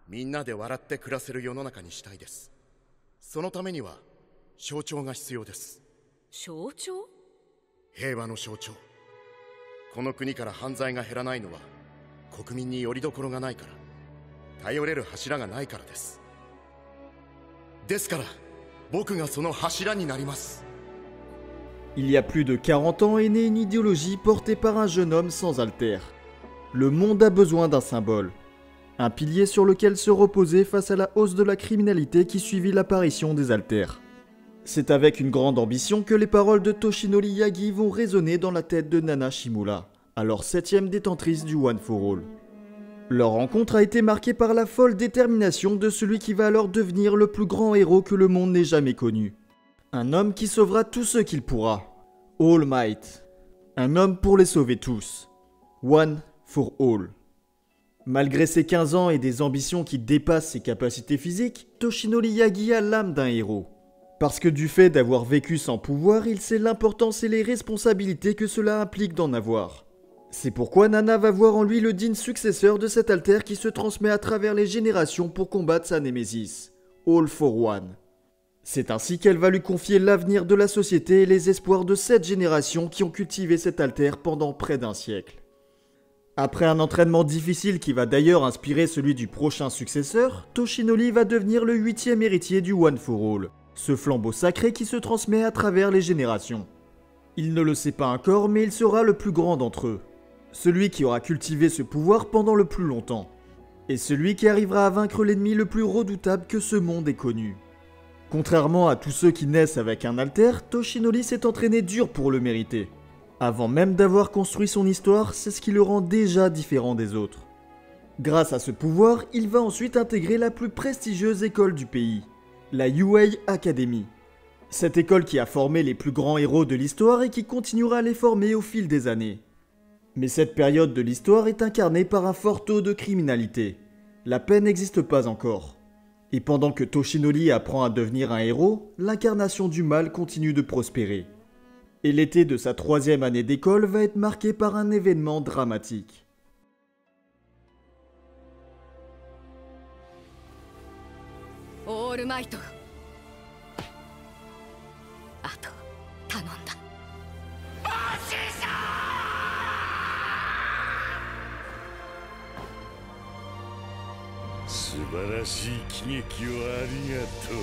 みんなで笑って暮らせる世の中にしたいです。そのためには象徴が必要です。象徴？平和の象徴。この国から犯罪が減らないのは国民に拠り所がないから、頼れる柱がないからです。ですから僕がその柱になります。Il y a plus de 40 ans est née une idéologie portée par un jeune homme sans haltères. Le monde a besoin d'un symbole. Un pilier sur lequel se reposer face à la hausse de la criminalité qui suivit l'apparition des haltères. C'est avec une grande ambition que les paroles de Toshinori Yagi vont résonner dans la tête de Nana Shimura, alors 7ème détentrice du One for All. Leur rencontre a été marquée par la folle détermination de celui qui va alors devenir le plus grand héros que le monde n'ait jamais connu. Un homme qui sauvera tous ceux qu'il pourra. All Might. Un homme pour les sauver tous. One for All. Malgré ses 15 ans et des ambitions qui dépassent ses capacités physiques, Toshinori Yagi a l'âme d'un héros. Parce que du fait d'avoir vécu sans pouvoir, il sait l'importance et les responsabilités que cela implique d'en avoir. C'est pourquoi Nana va voir en lui le digne successeur de cet alter qui se transmet à travers les générations pour combattre sa némésis, All for One. C'est ainsi qu'elle va lui confier l'avenir de la société et les espoirs de 7 générations qui ont cultivé cet alter pendant près d'un siècle. Après un entraînement difficile qui va d'ailleurs inspirer celui du prochain successeur, Toshinori va devenir le 8e héritier du One for All, ce flambeau sacré qui se transmet à travers les générations. Il ne le sait pas encore, mais il sera le plus grand d'entre eux. Celui qui aura cultivé ce pouvoir pendant le plus longtemps. Et celui qui arrivera à vaincre l'ennemi le plus redoutable que ce monde ait connu. Contrairement à tous ceux qui naissent avec un alter, Toshinori s'est entraîné dur pour le mériter. Avant même d'avoir construit son histoire, c'est ce qui le rend déjà différent des autres. Grâce à ce pouvoir, il va ensuite intégrer la plus prestigieuse école du pays, la UA Academy. Cette école qui a formé les plus grands héros de l'histoire et qui continuera à les former au fil des années. Mais cette période de l'histoire est incarnée par un fort taux de criminalité. La paix n'existe pas encore. Et pendant que Toshinori apprend à devenir un héros, l'incarnation du mal continue de prospérer. Et l'été de sa 3e année d'école va être marqué par un événement dramatique. All Might. あと頼んだ。素晴らしい喜劇をありがとう。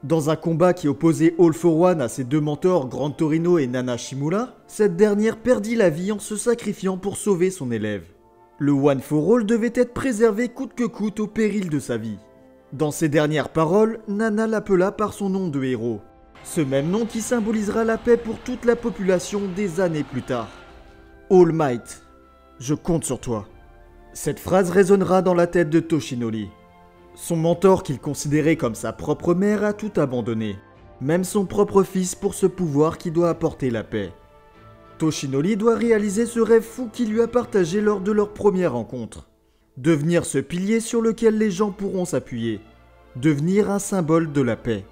Dans un combat qui opposait All for One à ses deux mentors Gran Torino et Nana Shimura, cette dernière perdit la vie en se sacrifiant pour sauver son élève. Le One for All devait être préservé coûte que coûte au péril de sa vie. Dans ses dernières paroles, Nana l'appela par son nom de héros. Ce même nom qui symbolisera la paix pour toute la population des années plus tard. All Might, je compte sur toi. Cette phrase résonnera dans la tête de Toshinori. Son mentor qu'il considérait comme sa propre mère a tout abandonné, même son propre fils pour ce pouvoir qui doit apporter la paix. Toshinori doit réaliser ce rêve fou qu'il lui a partagé lors de leur première rencontre. Devenir ce pilier sur lequel les gens pourront s'appuyer. Devenir un symbole de la paix.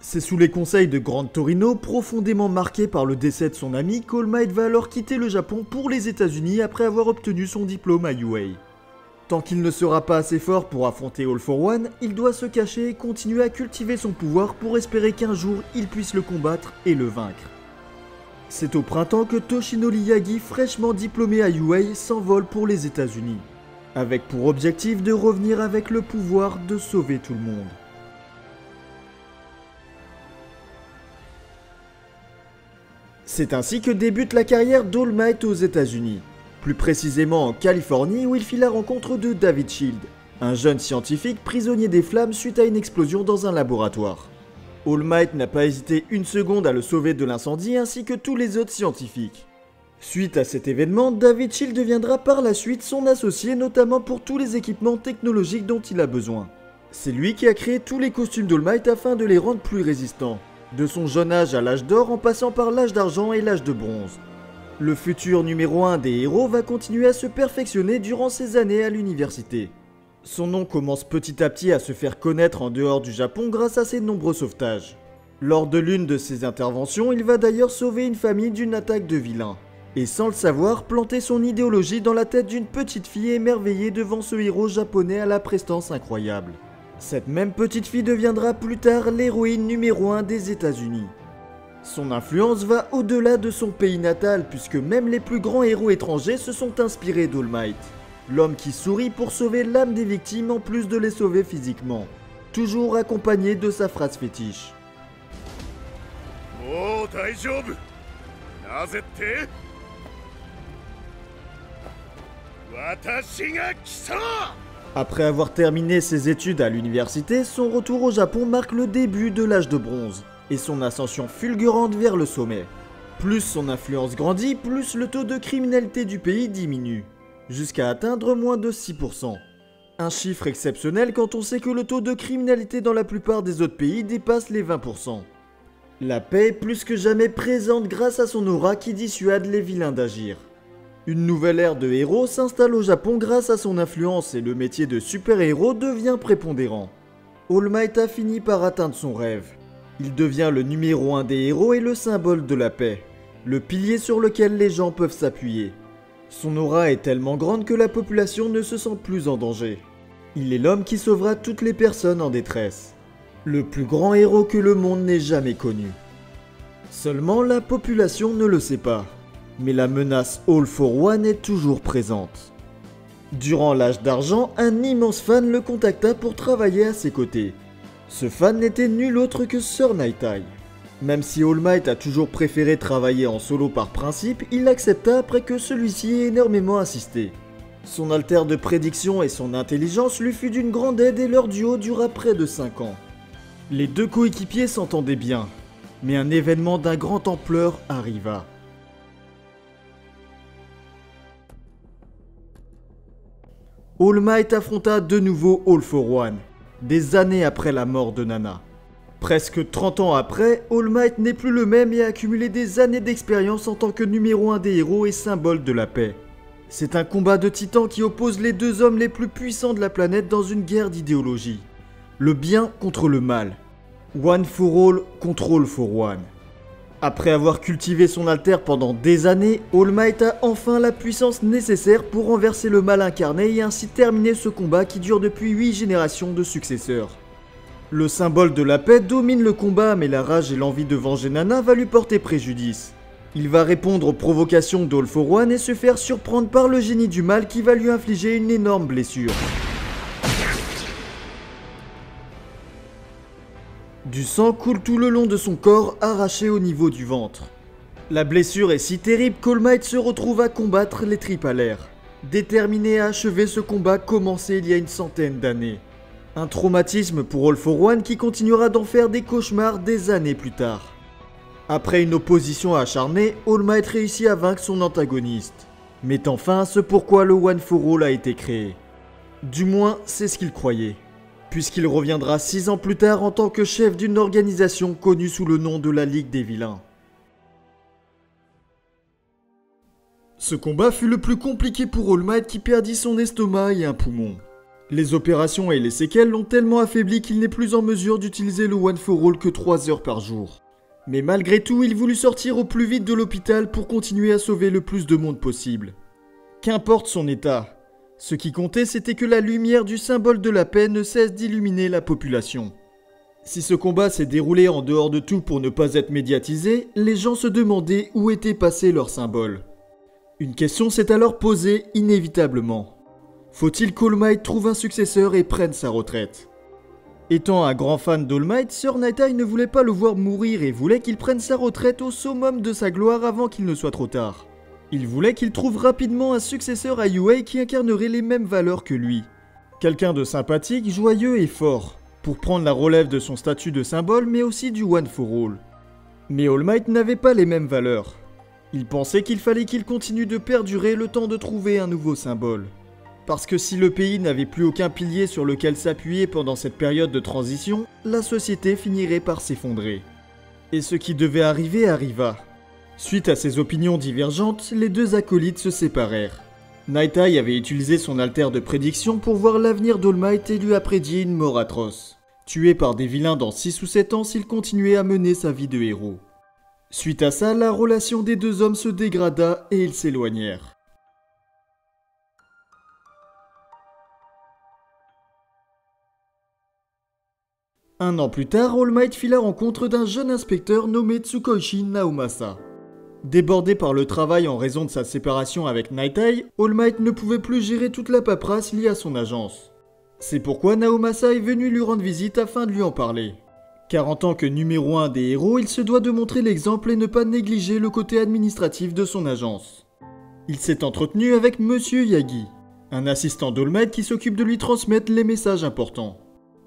C'est sous les conseils de Gran Torino, profondément marqué par le décès de son ami, qu'All Might va alors quitter le Japon pour les États-Unis après avoir obtenu son diplôme à UA. Tant qu'il ne sera pas assez fort pour affronter All for One, il doit se cacher et continuer à cultiver son pouvoir pour espérer qu'un jour il puisse le combattre et le vaincre. C'est au printemps que Toshinori Yagi, fraîchement diplômé à UA, s'envole pour les États-Unis, avec pour objectif de revenir avec le pouvoir de sauver tout le monde. C'est ainsi que débute la carrière d'All Might aux États-Unis. Plus précisément en Californie où il fit la rencontre de David Shield, un jeune scientifique prisonnier des flammes suite à une explosion dans un laboratoire. All Might n'a pas hésité une seconde à le sauver de l'incendie ainsi que tous les autres scientifiques. Suite à cet événement, David Shield deviendra par la suite son associé notamment pour tous les équipements technologiques dont il a besoin. C'est lui qui a créé tous les costumes d'All Might afin de les rendre plus résistants, de son jeune âge à l'âge d'or en passant par l'âge d'argent et l'âge de bronze. Le futur numéro 1 des héros va continuer à se perfectionner durant ses années à l'université. Son nom commence petit à petit à se faire connaître en dehors du Japon grâce à ses nombreux sauvetages. Lors de l'une de ses interventions, il va d'ailleurs sauver une famille d'une attaque de vilains. Et sans le savoir, planter son idéologie dans la tête d'une petite fille émerveillée devant ce héros japonais à la prestance incroyable. Cette même petite fille deviendra plus tard l'héroïne numéro 1 des États-Unis. Son influence va au-delà de son pays natal puisque même les plus grands héros étrangers se sont inspirés d'All Might. L'homme qui sourit pour sauver l'âme des victimes en plus de les sauver physiquement. Toujours accompagné de sa phrase fétiche. もう大丈夫。なぜって？私が来た！ Après avoir terminé ses études à l'université, son retour au Japon marque le début de l'âge de bronze et son ascension fulgurante vers le sommet. Plus son influence grandit, plus le taux de criminalité du pays diminue, jusqu'à atteindre moins de 6%. Un chiffre exceptionnel quand on sait que le taux de criminalité dans la plupart des autres pays dépasse les 20%. La paix est plus que jamais présente grâce à son aura qui dissuade les vilains d'agir. Une nouvelle ère de héros s'installe au Japon grâce à son influence et le métier de super-héros devient prépondérant. All Might a fini par atteindre son rêve. Il devient le numéro 1 des héros et le symbole de la paix, le pilier sur lequel les gens peuvent s'appuyer. Son aura est tellement grande que la population ne se sent plus en danger. Il est l'homme qui sauvera toutes les personnes en détresse. Le plus grand héros que le monde n'ait jamais connu. Seulement la population ne le sait pas. Mais la menace All for One est toujours présente. Durant l'âge d'argent, un immense fan le contacta pour travailler à ses côtés. Ce fan n'était nul autre que Sir Nightai. Même si All Might a toujours préféré travailler en solo par principe, il accepta après que celui-ci ait énormément insisté. Son alter de prédiction et son intelligence lui fut d'une grande aide et leur duo dura près de 5 ans. Les deux coéquipiers s'entendaient bien, mais un événement d'un grand ampleur arriva. All Might affronta de nouveau All for One, des années après la mort de Nana. Presque 30 ans après, All Might n'est plus le même et a accumulé des années d'expérience en tant que numéro 1 des héros et symbole de la paix. C'est un combat de titans qui oppose les deux hommes les plus puissants de la planète dans une guerre d'idéologie. Le bien contre le mal. One for all contre All for One. Après avoir cultivé son alter pendant des années, All Might a enfin la puissance nécessaire pour renverser le mal incarné et ainsi terminer ce combat qui dure depuis 8 générations de successeurs. Le symbole de la paix domine le combat, mais la rage et l'envie de venger Nana va lui porter préjudice. Il va répondre aux provocations d'All for One et se faire surprendre par le génie du mal qui va lui infliger une énorme blessure. Du sang coule tout le long de son corps, arraché au niveau du ventre. La blessure est si terrible qu'All Might se retrouve à combattre les tripes à l'air, déterminé à achever ce combat commencé il y a une centaine d'années. Un traumatisme pour All for One qui continuera d'en faire des cauchemars des années plus tard. Après une opposition acharnée, All Might réussit à vaincre son antagoniste, mettant fin à ce pourquoi le One for All a été créé. Du moins, c'est ce qu'il croyait. Puisqu'il reviendra 6 ans plus tard en tant que chef d'une organisation connue sous le nom de la Ligue des Vilains. Ce combat fut le plus compliqué pour All Might qui perdit son estomac et un poumon. Les opérations et les séquelles l'ont tellement affaibli qu'il n'est plus en mesure d'utiliser le One for All que 3 heures par jour. Mais malgré tout, il voulut sortir au plus vite de l'hôpital pour continuer à sauver le plus de monde possible. Qu'importe son état. Ce qui comptait, c'était que la lumière du symbole de la paix ne cesse d'illuminer la population. Si ce combat s'est déroulé en dehors de tout pour ne pas être médiatisé, les gens se demandaient où était passé leur symbole. Une question s'est alors posée inévitablement. Faut-il qu'All Might trouve un successeur et prenne sa retraite? Étant un grand fan d'All Might, Sir Nightai ne voulait pas le voir mourir et voulait qu'il prenne sa retraite au summum de sa gloire avant qu'il ne soit trop tard. Il voulait qu'il trouve rapidement un successeur à Yuei qui incarnerait les mêmes valeurs que lui. Quelqu'un de sympathique, joyeux et fort, pour prendre la relève de son statut de symbole mais aussi du One for All. Mais All Might n'avait pas les mêmes valeurs. Il pensait qu'il fallait qu'il continue de perdurer le temps de trouver un nouveau symbole. Parce que si le pays n'avait plus aucun pilier sur lequel s'appuyer pendant cette période de transition, la société finirait par s'effondrer. Et ce qui devait arriver arriva. Suite à ces opinions divergentes, les deux acolytes se séparèrent. Nightai avait utilisé son alter de prédiction pour voir l'avenir d'All Might et lui a prédit une mort atroce. tué par des vilains dans 6 ou 7 ans s'il continuait à mener sa vie de héros. Suite à ça, la relation des deux hommes se dégrada et ils s'éloignèrent. Un an plus tard, All Might fit la rencontre d'un jeune inspecteur nommé Tsukoichi Naomasa. Débordé par le travail en raison de sa séparation avec Night Eye, All Might ne pouvait plus gérer toute la paperasse liée à son agence. C'est pourquoi Naomasa est venu lui rendre visite afin de lui en parler. Car en tant que numéro 1 des héros, il se doit de montrer l'exemple et ne pas négliger le côté administratif de son agence. Il s'est entretenu avec Monsieur Yagi, un assistant d'All Might qui s'occupe de lui transmettre les messages importants.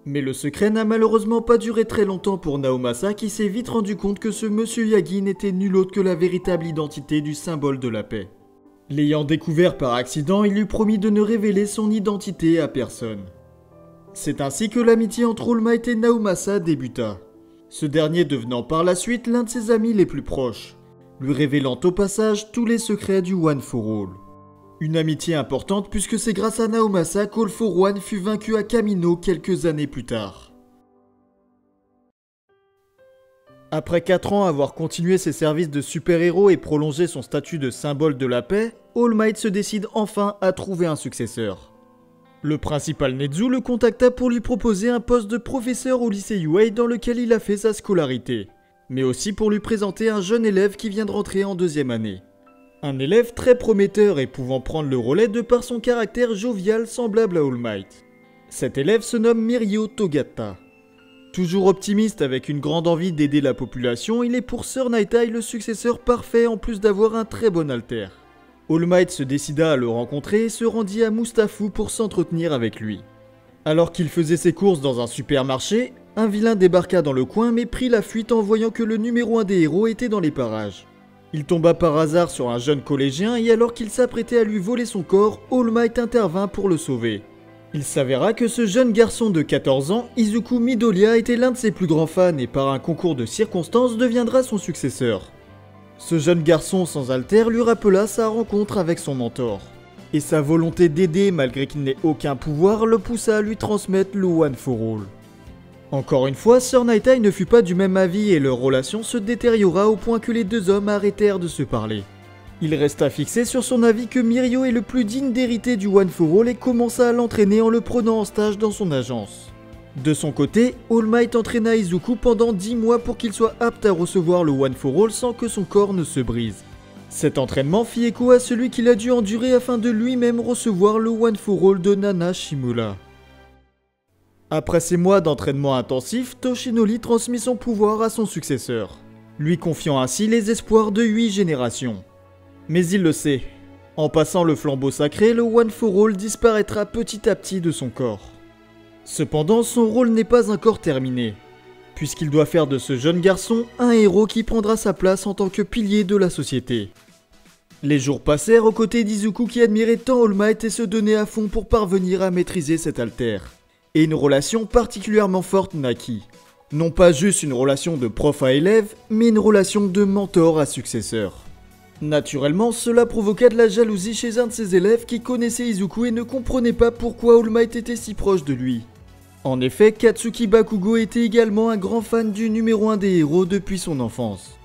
Mais le secret n'a malheureusement pas duré très longtemps pour Naomasa qui s'est vite rendu compte que ce Monsieur Yagi n'était nul autre que la véritable identité du symbole de la paix. L'ayant découvert par accident, il lui promit de ne révéler son identité à personne. C'est ainsi que l'amitié entre All Might et Naomasa débuta, ce dernier devenant par la suite l'un de ses amis les plus proches, lui révélant au passage tous les secrets du One for All. Une amitié importante puisque c'est grâce à Naomasa qu'All for One fut vaincu à Kamino quelques années plus tard. Après 4 ans avoir continué ses services de super-héros et prolongé son statut de symbole de la paix, All Might se décide enfin à trouver un successeur. Le principal Nezu le contacta pour lui proposer un poste de professeur au lycée Yuei dans lequel il a fait sa scolarité, mais aussi pour lui présenter un jeune élève qui vient de rentrer en 2e année. Un élève très prometteur et pouvant prendre le relais de par son caractère jovial semblable à All Might. Cet élève se nomme Mirio Togata. Toujours optimiste avec une grande envie d'aider la population, il est pour Sir Night Eye le successeur parfait en plus d'avoir un très bon alter. All Might se décida à le rencontrer et se rendit à Mustafu pour s'entretenir avec lui. Alors qu'il faisait ses courses dans un supermarché, un vilain débarqua dans le coin mais prit la fuite en voyant que le numéro 1 des héros était dans les parages. Il tomba par hasard sur un jeune collégien et alors qu'il s'apprêtait à lui voler son corps, All Might intervint pour le sauver. Il s'avéra que ce jeune garçon de 14 ans, Izuku Midoriya, était l'un de ses plus grands fans et par un concours de circonstances deviendra son successeur. Ce jeune garçon sans alter lui rappela sa rencontre avec son mentor. Et sa volonté d'aider malgré qu'il n'ait aucun pouvoir le poussa à lui transmettre le One for All. Encore une fois, Sir Night Eye ne fut pas du même avis et leur relation se détériora au point que les deux hommes arrêtèrent de se parler. Il resta fixé sur son avis que Mirio est le plus digne d'hériter du One for All et commença à l'entraîner en le prenant en stage dans son agence. De son côté, All Might entraîna Izuku pendant 10 mois pour qu'il soit apte à recevoir le One for All sans que son corps ne se brise. Cet entraînement fit écho à celui qu'il a dû endurer afin de lui-même recevoir le One for All de Nana Shimura. Après ces mois d'entraînement intensif, Toshinori transmit son pouvoir à son successeur, lui confiant ainsi les espoirs de 8 générations. Mais il le sait, en passant le flambeau sacré, le One for All disparaîtra petit à petit de son corps. Cependant, son rôle n'est pas encore terminé, puisqu'il doit faire de ce jeune garçon un héros qui prendra sa place en tant que pilier de la société. Les jours passèrent aux côtés d'Izuku qui admirait tant All Might et se donnait à fond pour parvenir à maîtriser cet alter. Et une relation particulièrement forte naquit. Non pas juste une relation de prof à élève, mais une relation de mentor à successeur. Naturellement, cela provoqua de la jalousie chez un de ses élèves qui connaissait Izuku et ne comprenait pas pourquoi All Might était si proche de lui. En effet, Katsuki Bakugo était également un grand fan du numéro 1 des héros depuis son enfance.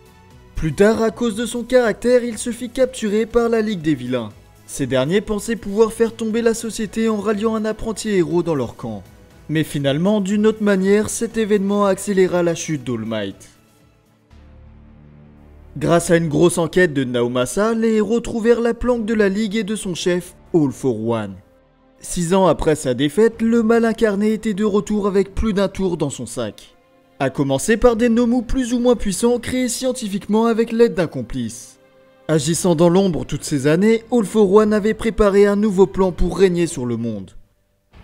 Plus tard, à cause de son caractère, il se fit capturer par la Ligue des Vilains. Ces derniers pensaient pouvoir faire tomber la société en ralliant un apprenti héros dans leur camp. Mais finalement, d'une autre manière, cet événement accéléra la chute d'All Might. Grâce à une grosse enquête de Naomasa, les héros trouvèrent la planque de la Ligue et de son chef, All for One. 6 ans après sa défaite, le mal incarné était de retour avec plus d'un tour dans son sac. À commencer par des Nomu plus ou moins puissants créés scientifiquement avec l'aide d'un complice. Agissant dans l'ombre toutes ces années, All for One avait préparé un nouveau plan pour régner sur le monde.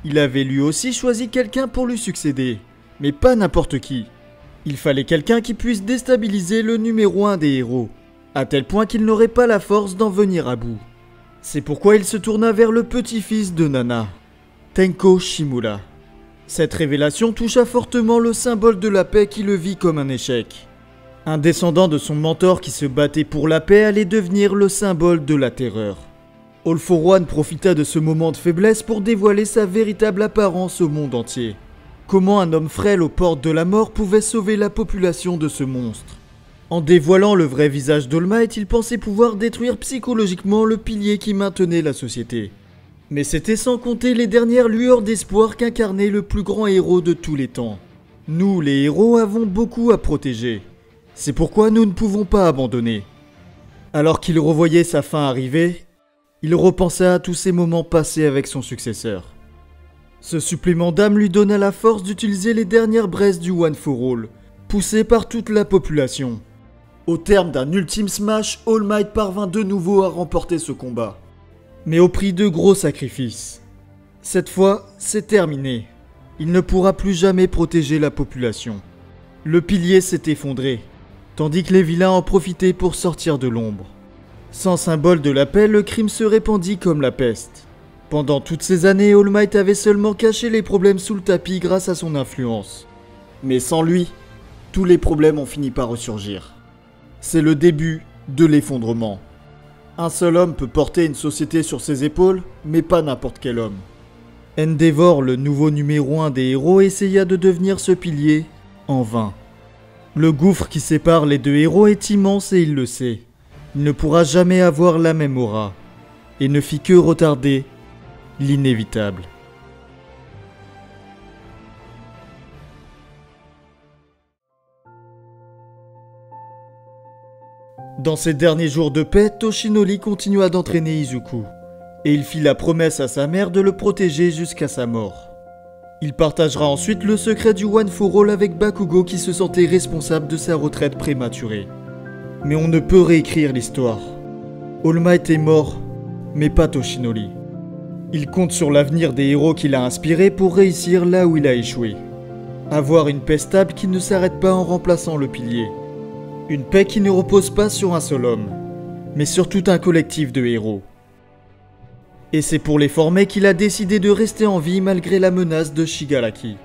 Il avait lui aussi choisi quelqu'un pour lui succéder, mais pas n'importe qui. Il fallait quelqu'un qui puisse déstabiliser le numéro 1 des héros, à tel point qu'il n'aurait pas la force d'en venir à bout. C'est pourquoi il se tourna vers le petit-fils de Nana, Tenko Shimura. Cette révélation toucha fortement le symbole de la paix qui le vit comme un échec. Un descendant de son mentor qui se battait pour la paix allait devenir le symbole de la terreur. All for One profita de ce moment de faiblesse pour dévoiler sa véritable apparence au monde entier. comment un homme frêle aux portes de la mort pouvait sauver la population de ce monstre. En dévoilant le vrai visage d'All Might, il pensait pouvoir détruire psychologiquement le pilier qui maintenait la société. Mais c'était sans compter les dernières lueurs d'espoir qu'incarnait le plus grand héros de tous les temps. Nous, les héros, avons beaucoup à protéger. C'est pourquoi nous ne pouvons pas abandonner. Alors qu'il revoyait sa fin arriver, il repensait à tous ces moments passés avec son successeur. Ce supplément d'âme lui donna la force d'utiliser les dernières braises du One for All, poussées par toute la population. Au terme d'un ultime smash, All Might parvint de nouveau à remporter ce combat. Mais au prix de gros sacrifices. Cette fois, c'est terminé. Il ne pourra plus jamais protéger la population. Le pilier s'est effondré, tandis que les vilains en profitaient pour sortir de l'ombre. Sans symbole de la paix, le crime se répandit comme la peste. Pendant toutes ces années, All Might avait seulement caché les problèmes sous le tapis grâce à son influence. Mais sans lui, tous les problèmes ont fini par ressurgir. C'est le début de l'effondrement. Un seul homme peut porter une société sur ses épaules, mais pas n'importe quel homme. Endeavor, le nouveau numéro 1 des héros, essaya de devenir ce pilier, en vain. Le gouffre qui sépare les deux héros est immense et il le sait. Il ne pourra jamais avoir la même aura, et ne fit que retarder l'inévitable. Dans ses derniers jours de paix, Toshinori continua d'entraîner Izuku, et il fit la promesse à sa mère de le protéger jusqu'à sa mort. Il partagera ensuite le secret du One for All avec Bakugo qui se sentait responsable de sa retraite prématurée. Mais on ne peut réécrire l'histoire. All Might est mort, mais pas Toshinori. Il compte sur l'avenir des héros qu'il a inspirés pour réussir là où il a échoué. Avoir une paix stable qui ne s'arrête pas en remplaçant le pilier. Une paix qui ne repose pas sur un seul homme, mais sur tout un collectif de héros. Et c'est pour les former qu'il a décidé de rester en vie malgré la menace de Shigaraki.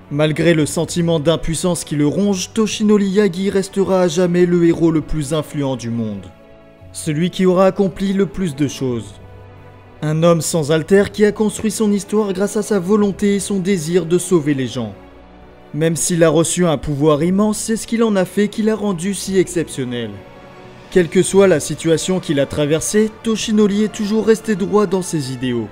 Malgré le sentiment d'impuissance qui le ronge, Toshinori Yagi restera à jamais le héros le plus influent du monde. Celui qui aura accompli le plus de choses. Un homme sans alter qui a construit son histoire grâce à sa volonté et son désir de sauver les gens. Même s'il a reçu un pouvoir immense, c'est ce qu'il en a fait qui l'a rendu si exceptionnel. Quelle que soit la situation qu'il a traversée, Toshinori est toujours resté droit dans ses idéaux.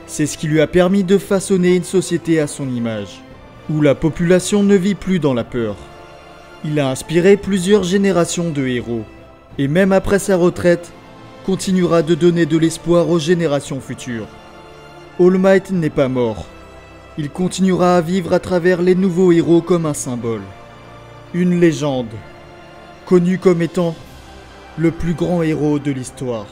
C'est ce qui lui a permis de façonner une société à son image, où la population ne vit plus dans la peur. Il a inspiré plusieurs générations de héros, et même après sa retraite, continuera de donner de l'espoir aux générations futures. All Might n'est pas mort. Il continuera à vivre à travers les nouveaux héros comme un symbole. Une légende, connu comme étant le plus grand héros de l'histoire.